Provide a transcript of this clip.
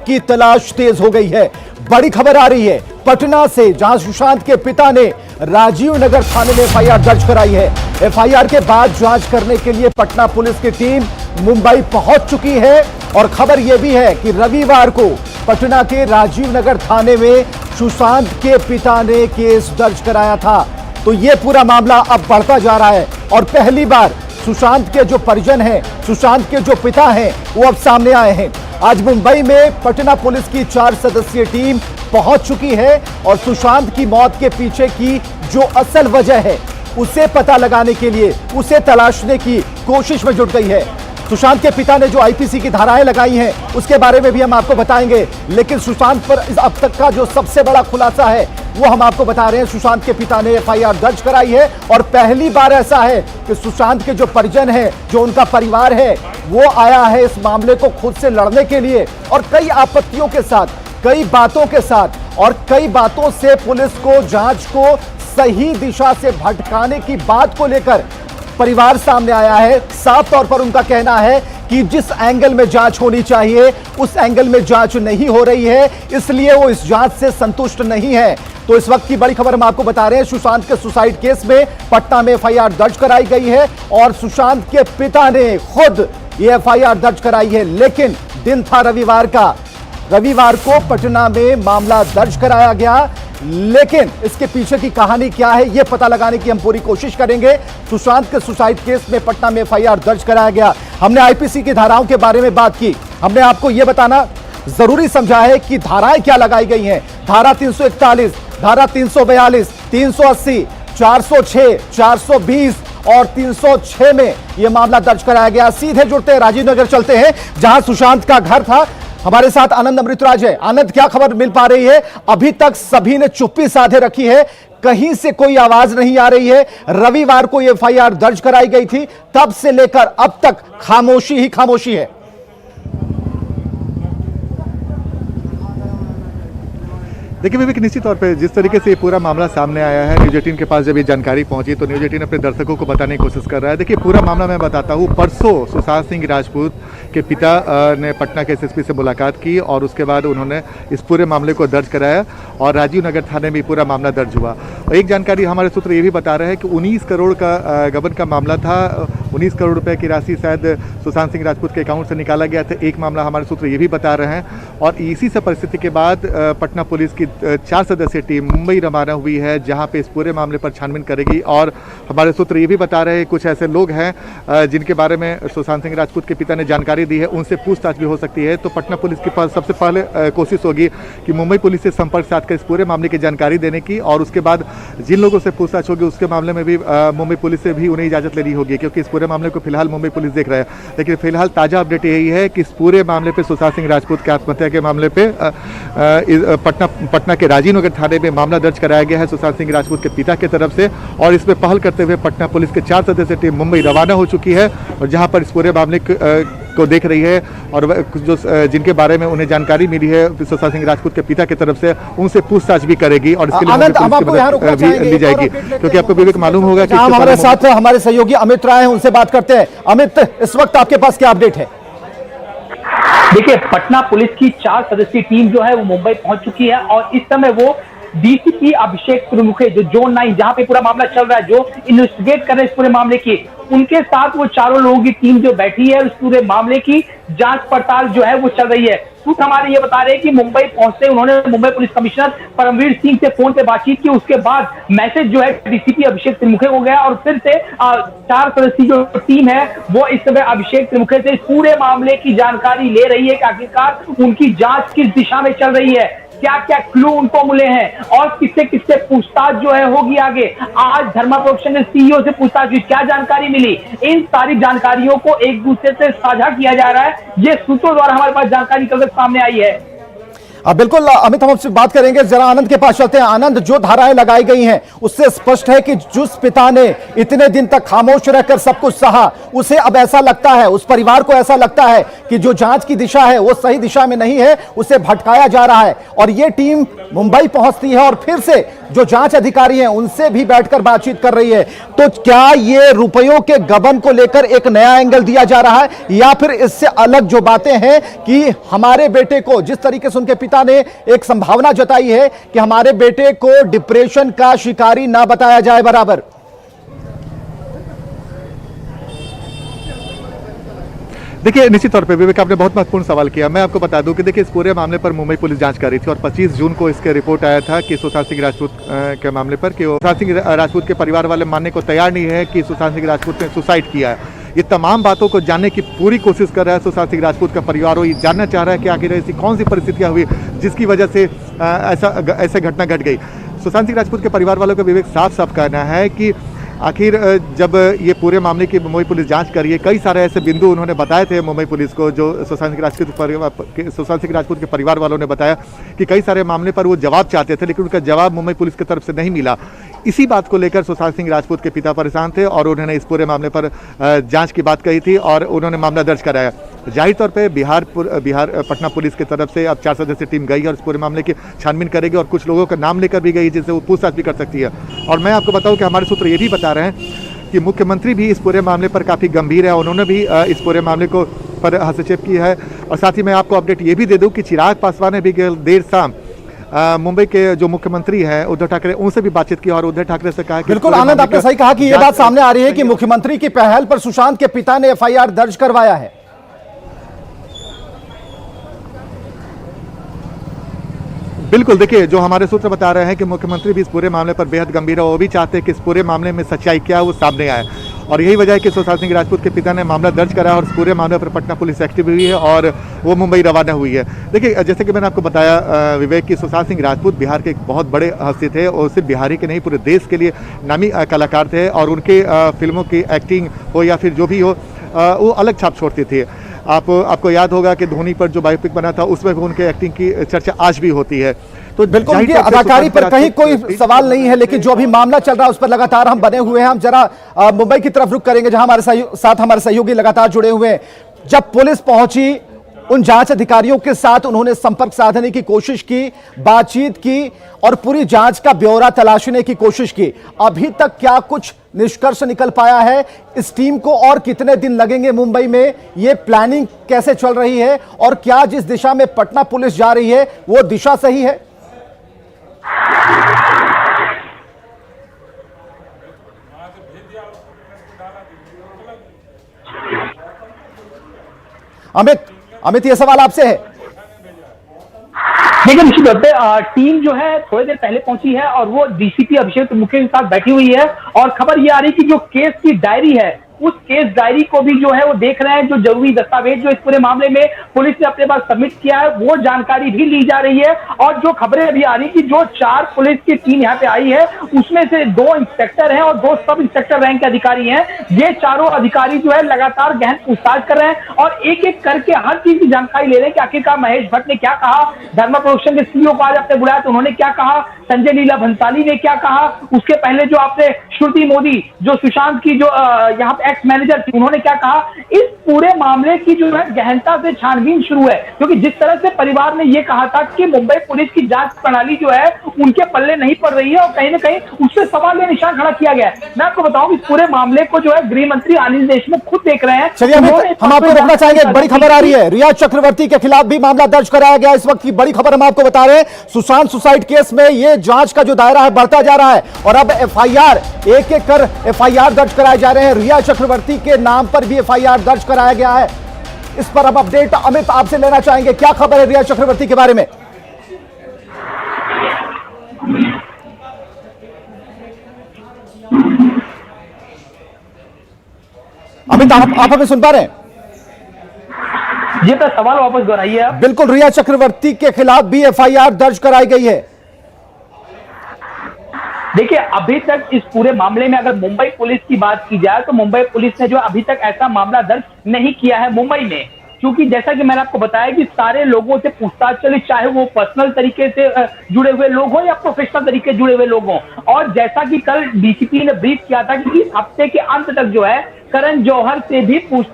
की तलाश तेज हो गई है। बड़ी खबर आ रही है पटना से, जहां सुशांत के पिता ने राजीव नगर थाने में एफआईआर दर्ज कराई है। एफआईआर के बाद जांच करने के लिए पटना पुलिस की टीम मुंबई पहुंच चुकी है और खबर यह भी है कि रविवार को पटना के राजीव नगर थाने में सुशांत के पिता ने केस दर्ज कराया था। तो यह पूरा मामला अब बढ़ता जा रहा है और पहली बार सुशांत के जो परिजन हैं, सुशांत के जो पिता हैं, वो अब सामने आए हैं। आज मुंबई में पटना पुलिस की 4 सदस्यीय टीम पहुंच चुकी है और सुशांत की मौत के पीछे की जो असल वजह है उसे पता लगाने के लिए, उसे तलाशने की कोशिश में जुट गई है। सुशांत के पिता ने जो आईपीसी की धाराएं लगाई हैं उसके बारे में भी हम आपको बताएंगे, लेकिन सुशांत पर अब तक का जो सबसे बड़ा खुलासा है वो हम आपको बता रहे हैं। सुशांत के पिता ने एफआईआर दर्ज कराई है और पहली बार ऐसा है कि सुशांत के जो परिजन हैं, जो उनका परिवार है, वो आया है इस मामले को खुद से लड़ने के लिए और कई आपत्तियों के साथ, कई बातों के साथ और कई बातों से पुलिस को जांच को सही दिशा से भटकाने की बात को लेकर परिवार सामने आया है। साफ तौर पर उनका कहना है कि जिस एंगल में जांच होनी चाहिए उस एंगल में जांच नहीं हो रही है, इसलिए वो इस जांच से संतुष्ट नहीं है। तो इस वक्त की बड़ी खबर हम आपको बता रहे हैं, सुशांत के सुसाइड केस में पटना में एफआईआर दर्ज कराई गई है और सुशांत के पिता ने खुद ये एफआईआर दर्ज कराई है। लेकिन दिन था रविवार का, रविवार को पटना में मामला दर्ज कराया गया, लेकिन इसके पीछे की कहानी क्या है यह पता लगाने की हम पूरी कोशिश करेंगे। सुशांत के सुसाइड केस में पटना में एफआईआर दर्ज कराया गया। हमने आईपीसी की धाराओं के बारे में बात की, हमने आपको यह बताना जरूरी समझा है कि धाराएं क्या लगाई गई हैं। धारा 341, धारा 342, 380, 406, 420 और 306 में यह मामला दर्ज कराया गया। सीधे जुड़ते हैं, राजीव नगर चलते हैं जहां सुशांत का घर था। हमारे साथ आनंद अमृतराज है। आनंद, क्या खबर मिल पा रही है? अभी तक सभी ने चुप्पी साधे रखी है, कहीं से कोई आवाज नहीं आ रही है। रविवार को ये एफआईआर दर्ज कराई गई थी, तब से लेकर अब तक खामोशी ही खामोशी है। देखिए विवेक, निश्चित तौर पे जिस तरीके से ये पूरा मामला सामने आया है, न्यूज 18 के पास जब ये जानकारी पहुंची तो न्यूज 18 अपने दर्शकों को बताने की कोशिश कर रहा है। देखिए पूरा मामला मैं बताता हूँ। परसों सुशांत सिंह राजपूत के पिता ने पटना के एसएसपी से मुलाकात की और उसके बाद उन्होंने इस पूरे मामले को दर्ज कराया और राजीव नगर थाने में पूरा मामला दर्ज हुआ। और एक जानकारी हमारे सूत्र ये भी बता रहे हैं कि 19 करोड़ का गबन का मामला था। 19 करोड़ रुपए की राशि शायद सुशांत सिंह राजपूत के अकाउंट से निकाला गया था। एक मामला हमारे सूत्र ये भी बता रहे हैं और इसी सब परिस्थिति के बाद पटना पुलिस की 4 सदस्यीय टीम मुंबई रवाना हुई है, जहां पे इस पूरे मामले पर छानबीन करेगी। और हमारे सूत्र ये भी बता रहे हैं कुछ ऐसे लोग हैं जिनके बारे में सुशांत सिंह राजपूत के पिता ने जानकारी दी है, उनसे पूछताछ भी हो सकती है। तो पटना पुलिस के पास सबसे पहले कोशिश होगी कि मुंबई पुलिस से संपर्क साधकर इस पूरे मामले की जानकारी देने की और उसके बाद जिन लोगों से पूछताछ होगी उसके मामले में भी मुंबई पुलिस से भी उन्हें इजाजत लेनी होगी, क्योंकि इस पूरे मामले को फिलहाल मुंबई पुलिस देख रहा है। लेकिन फिलहाल ताजा अपडेट यही है कि इस पूरे मामले पे सुशांत सिंह राजपूत के आत्महत्या के मामले पे पटना के राजीव नगर थाने में मामला दर्ज कराया गया है सुशांत सिंह राजपूत के पिता की तरफ से और इसमें पहल करते हुए पटना पुलिस के 4 सदस्यीय टीम मुंबई रवाना हो चुकी है और जहां पर इस पूरे मामले को देख रही है और जो जिनके बारे में उन्हें जानकारी मिली है सुशांत सिंह राजपूत के पिता की तरफ से उनसे पूछताछ भी करेगी और इसके लिए ली जाएगी, क्योंकि आपको विवेक मालूम होगा कि हमारे साथ हमारे सहयोगी अमित राय हैं, उनसे बात करते हैं। अमित, इस वक्त आपके पास क्या अपडेट है? देखिए, पटना पुलिस की 4 सदस्यीय टीम जो है वो मुंबई पहुंच चुकी है और इस समय वो डीसीपी अभिषेक त्रिमुखे जो जोन 9 जहां पे पूरा मामला चल रहा है, जो इन्वेस्टिगेट कर रहे हैं इस पूरे मामले की, उनके साथ वो चारों लोगों की टीम जो बैठी है उस पूरे मामले की जांच पड़ताल जो है वो चल रही है। सूत्र हमारे ये बता रहे हैं कि मुंबई पहुंचते उन्होंने मुंबई पुलिस कमिश्नर परमवीर सिंह से फोन पे बातचीत की, उसके बाद मैसेज जो है डीसीपी अभिषेक त्रिमुखे को गया और फिर से 4 सदस्यीय जो टीम है वो इस समय अभिषेक त्रिमुखे से इस पूरे मामले की जानकारी ले रही है कि आखिरकार उनकी जांच किस दिशा में चल रही है, क्या क्या क्लू उनको मिले हैं और किससे किससे पूछताछ जो है होगी आगे। आज धर्मा प्रोडक्शन ने सीईओ से पूछताछ की, क्या जानकारी मिली, इन सारी जानकारियों को एक दूसरे से साझा किया जा रहा है। ये सूत्रों द्वारा हमारे पास जानकारी निकल कर सामने आई है। बिल्कुल अमित, हम आपसे बात करेंगे। जरा आनंद के पास चलते हैं। आनंद, जो धाराएं लगाई गई हैं उससे स्पष्ट है कि जिस पिता ने इतने दिन तक खामोश रहकर सब कुछ सहा, उसे अब ऐसा लगता है, उस परिवार को ऐसा लगता है कि जो जांच की दिशा है वो सही दिशा में नहीं है, उसे भटकाया जा रहा है और ये टीम मुंबई पहुंचती है और फिर से जो जांच अधिकारी हैं उनसे भी बैठकर बातचीत कर रही है। तो क्या ये रुपयों के गबन को लेकर एक नया एंगल दिया जा रहा है, या फिर इससे अलग जो बातें हैं कि हमारे बेटे को, जिस तरीके से उनके पिता ने एक संभावना जताई है कि हमारे बेटे को डिप्रेशन का शिकारी ना बताया जाए बराबर? देखिए, निश्चित तौर पे विवेक, आपने बहुत महत्वपूर्ण सवाल किया। मैं आपको बता दूं कि देखिए, इस पूरे मामले पर मुंबई पुलिस जांच कर रही थी और 25 जून को इसके रिपोर्ट आया था कि सुशांत सिंह राजपूत के मामले पर कि सुशांत सिंह राजपूत के परिवार वाले मानने को तैयार नहीं है कि सुशांत सिंह राजपूत ने सुसाइड किया है। ये तमाम बातों को जानने की पूरी कोशिश कर रहा है सुशांत सिंह राजपूत का परिवार, और ये जानना चाह रहा है कि आखिर ऐसी कौन सी परिस्थितियां हुई जिसकी वजह से ऐसा घटना घट गई। सुशांत सिंह राजपूत के परिवार वालों का विवेक साफ साफ कहना है कि आखिर जब ये पूरे मामले की मुंबई पुलिस जांच कर रही है, कई सारे ऐसे बिंदु उन्होंने बताए थे मुंबई पुलिस को, जो सुशांत सिंह राजपूत के परिवार वालों ने बताया कि कई सारे मामले पर वो जवाब चाहते थे, लेकिन उनका जवाब मुंबई पुलिस की तरफ से नहीं मिला। इसी बात को लेकर सुशांत सिंह राजपूत के पिता परेशान थे और उन्होंने इस पूरे मामले पर जांच की बात कही थी और उन्होंने मामला दर्ज कराया। जाहिर तौर पे बिहार पटना पुलिस की तरफ से अब 4 सदस्यीय टीम गई है और इस पूरे मामले की छानबीन करेगी और कुछ लोगों का नाम लेकर भी गई जिससे वो पूछताछ भी कर सकती है। और मैं आपको बताऊं कि हमारे सूत्र ये भी बता रहे हैं कि मुख्यमंत्री भी इस पूरे मामले पर काफ़ी गंभीर है, उन्होंने भी इस पूरे मामले को पर हस्तक्षेप किया है। और साथ ही मैं आपको अपडेट ये भी दे दूँ कि चिराग पासवान ने भी देर शाम मुंबई के जो मुख्यमंत्री हैं उद्धव ठाकरे, उनसे भी बातचीत की और उद्धव ठाकरे से कहा कि बिल्कुल आनंद, आपने सही कहा कि यह बात सामने आ रही है कि मुख्यमंत्री की पहल पर सुशांत के पिता ने एफआईआर दर्ज करवाया है। बिल्कुल, देखिए, जो हमारे सूत्र बता रहे हैं कि मुख्यमंत्री भी इस पूरे मामले पर बेहद गंभीर है, वो भी चाहते हैं कि इस पूरे मामले में सच्चाई क्या है वो सामने आए, और यही वजह है कि सुशांत सिंह राजपूत के पिता ने मामला दर्ज करा और इस पूरे मामले पर पटना पुलिस एक्टिव हुई है और वो मुंबई रवाना हुई है। देखिए, जैसे कि मैंने आपको बताया विवेक, कि सुशांत सिंह राजपूत बिहार के एक बहुत बड़े हस्ती थे और सिर्फ बिहारी के नहीं पूरे देश के लिए नामी कलाकार थे और उनके फिल्मों की एक्टिंग हो या फिर जो भी हो वो अलग छाप छोड़ती थी। आपको याद होगा कि धोनी पर जो बायोपिक बना था उसमें भी उनके एक्टिंग की चर्चा आज भी होती है। तो बिल्कुल उनकी अदाकारी पर कहीं कोई सवाल नहीं है, लेकिन जो अभी मामला चल रहा है उस पर लगातार हम बने हुए हैं। हम जरा मुंबई की तरफ रुख करेंगे, जहां हमारे साथ हमारे सहयोगी लगातार जुड़े हुए हैं। जब पुलिस पहुंची, उन जांच अधिकारियों के साथ उन्होंने संपर्क साधने की कोशिश की, बातचीत की और पूरी जांच का ब्यौरा तलाशने की कोशिश की। अभी तक क्या कुछ निष्कर्ष निकल पाया है? इस टीम को और कितने दिन लगेंगे मुंबई में? ये प्लानिंग कैसे चल रही है और क्या जिस दिशा में पटना पुलिस जा रही है वो दिशा सही है? अमित, ये सवाल आपसे है। देखिए, निश्चित तौर पे टीम जो है थोड़ी देर पहले पहुंची है और वो डीसीपी अभिषेक मुखर्जी के साथ बैठी हुई है और खबर ये आ रही है कि जो केस की डायरी है उस केस डायरी को भी जो है वो देख रहे हैं। जो जरूरी दस्तावेज जो इस पूरे मामले में पुलिस ने अपने पास सबमिट किया है वो जानकारी भी ली जा रही है। और जो खबरें अभी आ रही कि जो 4 पुलिस की टीम यहाँ पे आई है उसमें से 2 इंस्पेक्टर हैं और 2 सब इंस्पेक्टर रैंक के अधिकारी हैं। ये चारों अधिकारी जो है लगातार गहन पूछताछ कर रहे हैं और एक एक करके हर चीज की जानकारी ले रहे हैं कि आखिरकार महेश भट्ट ने क्या कहा, धर्मा प्रोडक्शन के सीईओ को आज आपने बुलाया तो उन्होंने क्या कहा, संजय लीला भंसाली ने क्या कहा, उसके पहले जो आपने श्रुति मोदी जो सुशांत की जो यहाँ पे एक्स मैनेजर थी उन्होंने क्या कहा। इस पूरे मामले की जो है गहनता से छानबीन शुरू है, क्योंकि जिस तरह से परिवार ने यह कहा था कि मुंबई पुलिस की जांच प्रणाली जो है उनके पल्ले नहीं पड़ रही है और कहीं ना कहीं उससे सवाल या निशान खड़ा किया गया है। मैं आपको बताऊं इस पूरे मामले को जो है गृह मंत्री अनिल देशमुख खुद देख रहे हैं। चलिए हम आपको रोकना चाहेंगे, एक बड़ी खबर आ रही है, रिया चक्रवर्ती के खिलाफ भी मामला दर्ज कराया गया। इस वक्त की बड़ी खबर हम आपको बता रहे हैं, सुशांत सुसाइड केस में यह जांच का जो दायरा है बढ़ता जा रहा है और अब एफआईआर एक एक कर एफआईआर दर्ज कराए जा रहे हैं। रिया चक्रवर्ती के नाम पर भी एफआईआर दर्ज कराया गया है। इस पर अब अपडेट अमित आपसे लेना चाहेंगे, क्या खबर है रिया चक्रवर्ती के बारे में? अमित, आप हमें सुन पा रहे हैं? ये तो सवाल वापस दोहराइए आप। बिल्कुल, रिया चक्रवर्ती के खिलाफ भी एफआईआर दर्ज कराई गई है। देखिए, अभी तक इस पूरे मामले में अगर मुंबई पुलिस की बात की जाए तो मुंबई पुलिस ने जो अभी तक ऐसा मामला दर्ज नहीं किया है मुंबई में, क्योंकि जैसा कि मैंने आपको बताया कि सारे लोगों से पूछताछ चली, चाहे वो पर्सनल तरीके से जुड़े हुए लोग हों या प्रोफेशनल तरीके से जुड़े हुए लोग हों। और जैसा कि कल डीसीपी ने ब्रीफ किया था कि इस हफ्ते के अंत तक जो है करण जौहर से भी पूछ